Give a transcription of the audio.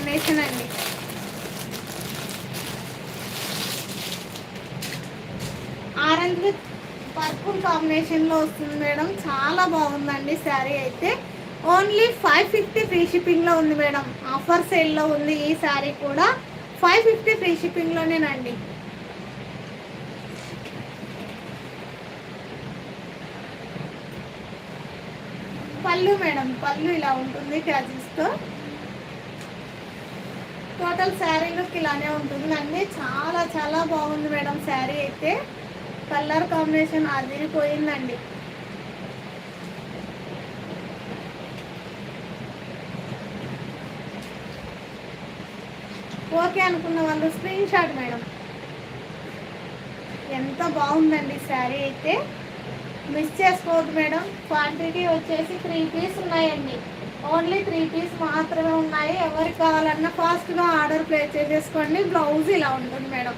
Combination అండి. Orange with purple కాంబినేషన్లో వస్తుంది మేడం. చాలా బాగుందండి శారీ అయితే. ఓన్లీ 550 ఫ్రీ షిప్పింగ్లో ఉంది మేడం. ఆఫర్ సేల్లో ఉంది ఈ శారీ కూడా. 550 ఫ్రీ షిప్పింగ్లోనేనండి. పళ్ళు మేడం, పళ్ళు ఇలా ఉంటుంది ట్యాజిల్స్తో. టోటల్ శారీ లుక్ ఇలానే ఉంటుందండి. చాలా చాలా బాగుంది మేడం శారీ అయితే. Colour combination అదిరిపోయిందండి. ఓకే అనుకున్న వాళ్ళు స్క్రీన్ షాట్ మేడం. ఎంత బాగుందండి శారీ అయితే. మిస్ చేసుకోవద్దు మేడం. క్వాంటిటీ వచ్చేసి 3 పీస్ ఉన్నాయండి. ఓన్లీ 3 పీస్ మాత్రమే ఉన్నాయి. ఎవరికి కావాలన్నా ఫాస్ట్గా ఆర్డర్ ప్లేస్ చేసేసుకోండి. బ్లౌజ్ ఇలా ఉంటుంది మేడం.